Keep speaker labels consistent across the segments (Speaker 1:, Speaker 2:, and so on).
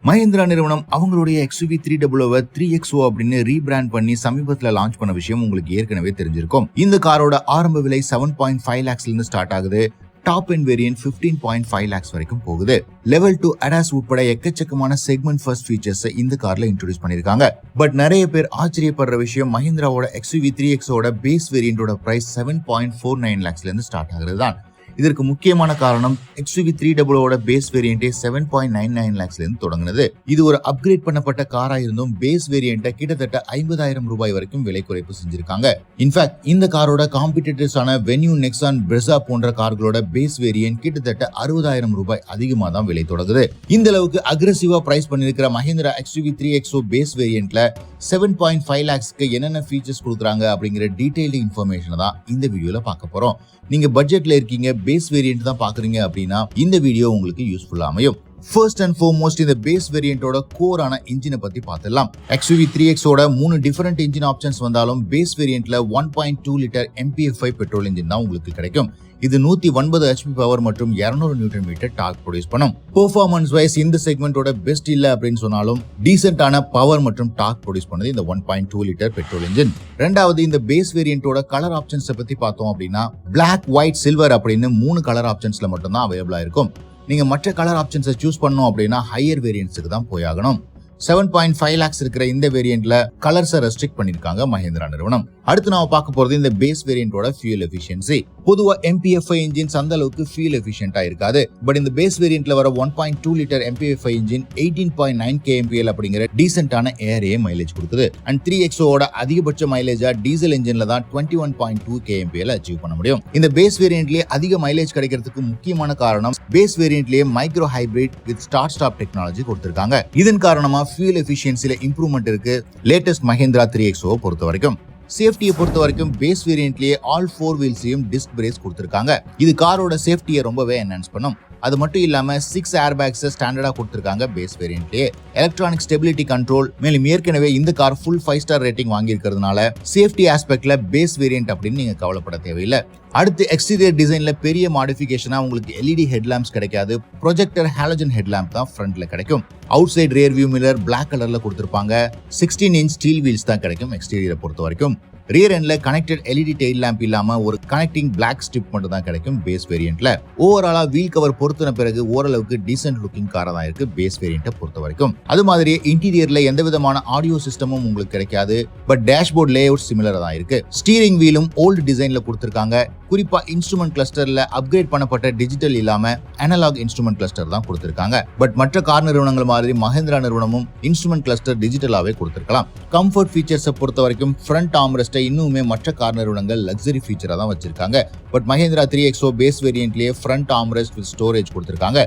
Speaker 1: மஹிந்திரா நிறுவனம் அவங்களுடைய XUV 300 3XO அப்படின்னு ரீபிராண்ட் பண்ணி சமீபத்துல லான்ச் பண்ண விஷயம் உங்களுக்கு ஏற்கனவே தெரிஞ்சிருக்கும். இந்த காரோட ஆரம்ப விலை 7.5 lakhsல இருந்து ஸ்டார்ட் ஆகுது. டாப் எண்ட் வேரியன்ட் 15.5 lakhs வரைக்கும் போகுது. லெவல் 2 ADAS உட்பட எக்கச்சக்கமான செக்மெண்ட் ஃபர்ஸ்ட் ஃபீச்சர்ஸ் இந்த கார்ல இன்ட்ரோடியூஸ் பண்ணிருக்காங்க. பட் நிறைய பேர் ஆச்சரியப்படுற விஷயம் மஹிந்திராவோட XUV 3XOட பேஸ் வேரியண்டோட பிரைஸ் 7.49 lakhsல இருந்து ஸ்டார்ட் ஆகுறது தான். இதற்கு முக்கியமான காரணம் XUV 300 பேஸ் வேரியண்டே 7.99 lakhsல இருந்து தொடங்குனது. இது ஒரு அப்கிரேட் பண்ணப்பட்ட காரா இருந்தும் பேஸ் வேரியண்ட கிட்டத்தட்ட 50,000 ரூபாய் வரைக்கும் விலை குறைப்பு செஞ்சிருக்காங்க. இன்ஃபேக்ட் இந்த காரோட காம்படிட்டர்ஸான வென்யூ, நெக்ஸான், பிரெஸா போன்ற கார்களோட பேஸ் வேரியன்ட் கிட்டத்தட்ட 60,000 ரூபாய் அதிகமா தான் விலை தொடங்குது. இந்த அளவுக்கு அக்ரெசிவா பிரைஸ் பண்ணிருக்கிற மஹிந்திரா XUV 3XO பேஸ் வேரியண்ட்ல 7.5 lakhsக்கு என்னென்ன ஃபீச்சர்ஸ் கொடுக்குறாங்க அப்படிங்கிற டீடைல்டு இன்ஃபர்மேஷன் தான் இந்த வீடியோல பார்க்க போறோம். நீங்க பட்ஜெட்ல இருக்கீங்க, பேஸ் வேரியன்ட் தான் பாக்குறீங்க அப்படின்னா இந்த வீடியோ உங்களுக்கு யூஸ்ஃபுல்லா அமையும். ஃபர்ஸ்ட் அண்ட் ஃபார்மோஸ்ட் இந்த பேஸ் வேரியண்டோட கோரான இன்ஜினை பத்தி பார்த்துடலாம். XUV 3XOட 3 டிஃபரெண்ட் இன்ஜின் ஆப்ஷன்ஸ் வந்தாலும் பேஸ் வேரியண்ட்ல 1.2 லிட்டர் MPF5 பெட்ரோல் இன்ஜின் தான் உங்களுக்கு கிடைக்கும். இது 109 HP பவர் மற்றும் 200 நியூட்டன் மீட்டர் டார்க் ப்ரொடியூஸ் பண்ணும். பெர்ஃபார்மன்ஸ் வைஸ் இந்த செக்மெண்டோட பெஸ்ட் இல்ல அப்படின்னு சொன்னாலும் டீசென்டான பவர் மற்றும் டார்க் ப்ரொடியூஸ் பண்ணது இந்த 1.2 லிட்டர் பெட்ரோல் இன்ஜின். ரெண்டாவது, இந்த பேஸ் வேரியண்டோட கலர் ஆப்ஷன்ஸ் பத்தி பார்த்தோம் அப்படின்னா பிளாக், ஒயிட், சில்வர் அப்படின்னு 3 கலர் ஆப்ஷன்ஸ்ல மட்டும் தான் அவைலபிளா இருக்கும். நீங்க மற்ற கலர் ஆப்ஷன்ஸை சூஸ் பண்ணணும் அப்படின்னா ஹையர் வேரியன்ட்ஸுக்கு தான் போயாகணும். 7.5 lakhs இருக்கிற இந்த வேரியன்ட்ல கலர்ஸை ரெஸ்ட்ரிக்ட் பண்ணிருக்காங்க மஹிந்திரா நிறுவனம். அடுத்து நாம பார்க்க போறது இந்த பேஸ் வேரியண்டோட ஃபியூல் எஃபிஷியன்சி. பொதுவா MPF5 இன்ஜின்ஸ் அந்த அளவுக்கு ஃபியூல் எஃபிஷியன்ட்டா இருக்காது. பட் இந்த பேஸ் வேரியன்ட்ல வர 1.2 லிட்டர் MPF5 இன்ஜின் 18.9 kmpl அப்படிங்கிற டீசென்டான ஏரியே மைலேஜ் கொடுக்குது. அண்ட் 3XOட அதிகபட்ச மைலேஜா டீசல் இன்ஜின்ல தான் 21.2 kmpl அச்சீவ் பண்ண முடியும். இந்த பேஸ் வேரியன்ட்லயே அதிக மைலேஜ் கிடைக்கிறதுக்கு முக்கியமான காரணம் பேஸ் வேரியன்ட்லயே micro hybrid with start stop technology கொடுத்திருக்காங்க. இதன் காரணமா ஃபியூல் எஃபிஷியன்சில இம்ப்ரூவ்மெண்ட் இருக்கு லேட்டஸ்ட் மஹிந்திரா 3XO பொறுத்த வரைக்கும். சேஃப்டியை பொறுத்த வரைக்கும் பேஸ் வேரியன்ட்லயே ஆல் 4 வீல்ஸையும் டிஸ்க் பிரேக்ஸ் கொடுத்திருக்காங்க. இது காரோட சேஃப்டியை ரொம்பவே என்ஹான்ஸ் பண்ணும். அது மட்டும் இல்லாம 6 ஏர்பேக்ஸ் ஸ்டாண்டர்டா கொடுத்திருக்காங்க பேஸ் வேரியன்ட்லயே. எலக்ட்ரானிக் ஸ்டெபிலிட்டி கண்ட்ரோல், மேலும் ஏற்கனவே இந்த கார் ஃபுல் 5 ஸ்டார் ரேட்டிங் வாங்கியிருக்கிறதுனால சேஃப்டி ஆஸ்பெக்ட்ல பேஸ் வேரியன்ட் அப்படின்னு நீங்க கவலைப்பட தேவையில்லை. அடுத்து எக்ஸ்டீரியர் டிசைன்ல பெரிய மாடிஃபிகேஷனா உங்களுக்கு LED ஹெட்லாம்ப்ஸ் கிடைக்காது. ப்ரொஜெக்டர் ஹாலஜன் ஹெட்லாம்ப் தான் ஃப்ரண்ட்ல கிடைக்கும். Outside rear view mirror black கலர்ல கொடுத்திருப்பாங்க. 16 inch ஸ்டீல் வீல்ஸ் தான் கிடைக்கும் எக்ஸ்டீரியரை பொறுத்த வரைக்கும். ரியர் எண்ட்ல கனெக்டட் LED டெயில் லேம்ப் இல்லாம ஒரு கனெக்டிங் பிளாக் ஸ்ட்ரிப் மட்டும் தான் கிடைக்கும் பேஸ் வேரியன்ட்ல. ஓவராலா வீல் கவர் பொறுத்தின பிறகு ஓரளவுக்கு டீசென்ட் லுக்கிங் காரா தான் இருக்கு பேஸ் வேரியன்ட்டை பொறுத்த வரைக்கும். அது மாதிரியே இன்டீரியர்ல எந்த விதமான ஆடியோ சிஸ்டமும் உங்களுக்கு கிடைக்காது. பட் டேஷ்போர்ட் லேஅவுட் சிமிலரா தான் இருக்கு. ஸ்டீரிங் வீலும் ஓல்டு டிசைன்ல கொடுத்திருக்காங்க. குறிப்பா இன்ஸ்ட்ருமெண்ட் கிளஸ்டர்ல அப்கிரேட் பண்ணப்பட்ட டிஜிட்டல் இல்லாம அனலாக் இன்ஸ்ட்ருமெண்ட் கிளஸ்டர் தான் கொடுத்திருக்காங்க. பட் மற்ற கார் நிறுவனங்கள் மாதிரி மஹிந்திரா நிறுவனமும் இன்ஸ்ட்ருமெண்ட் கிளஸ்டர் டிஜிட்டலாவே கொடுத்திருக்கலாம். கம்ஃபர்ட் ஃபீச்சர்ஸை பொறுத்த வரைக்கும் ஃப்ரண்ட் ஆர்ம்ரெஸ்ட் இன்னுமே மற்ற கார் நிறுவனங்கள் லக்ஸரி ஃபீச்சரா தான் வச்சிருக்காங்க. பட் மஹிந்திரா 3XO பேஸ் வேரியன்ட்லயே ஃப்ரண்ட் ஆர்ம்ரெஸ்ட் வித் ஸ்டோரேஜ் கொடுத்திருக்காங்க.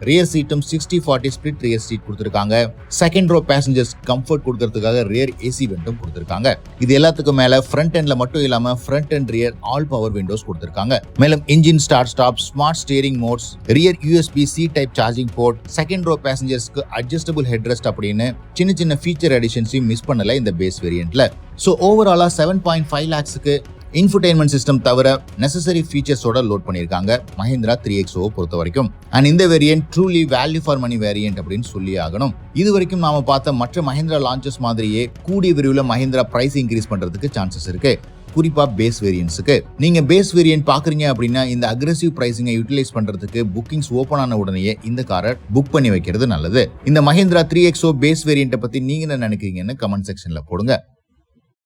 Speaker 1: ரியர் சீட்டும் 60/40 ஸ்பிளிட் ரியர் சீட் கொடுத்திருக்காங்க. செகண்ட் ரோ பேசஞ்சர்ஸ் கம்ஃபர்ட் கொடுக்கறதுக்காக ரியர் AC வென்ட்டும் கொடுத்திருக்காங்க. இது எல்லாத்துக்கும் மேல ஃப்ரண்ட் எண்ட்ல மட்டும் இல்லாம front and rear all power windows கொடுத்திருக்காங்க. மேலும் engine start stop, smart steering modes, rear USB-C type charging port, second row பேசஞ்சர்ஸ்க்கு அட்ஜஸ்டபிள் ஹெட்ரெஸ்ட் அப்படின்னு சின்ன சின்ன ஃபீச்சர் அடிஷன்ஸையும் மிஸ் பண்ணல இந்த பேஸ் வேரியன்ட்ல. சோ ஓவராலா 7.5 lakhsக்கு இன்ஃபோடெயின்மென்ட் சிஸ்டம் தவிர நெசசரி ஃபீச்சர்ஸோட லோட் பண்ணிருக்காங்க மஹிந்திரா 3XO பொறுத்த வரைக்கும். அண்ட் இந்த variant truly value for money variant அப்படின்னு சொல்லி ஆகணும். இது வரைக்கும் நாம பார்த்த மற்ற மஹிந்திரா லான்ச்சஸ் மாதிரியே கூடிய விரைவில் மஹிந்திரா பிரைஸ் இன்க்ரீஸ் பண்றதுக்கு சான்சஸ் இருக்கு. குறிப்பா பேஸ் வேரியன்ட்ஸுக்கு. நீங்க பேஸ் வேரியன்ட் பாக்குறீங்க அப்படின்னா இந்த அக்ரெசிவ் பிரைசிங்கை யூட்டிலைஸ் பண்றதுக்கு புக்கிங்ஸ் ஓபன் ஆன உடனே இந்த காரை புக் பண்ணி வைக்கிறது நல்லது. இந்த மஹிந்திரா 3XO பேஸ் வேரியன்ட்டை பத்தி நீங்க என்ன நினைக்கிறீங்கன்னு கமெண்ட் செக்ஷன்ல போடுங்க.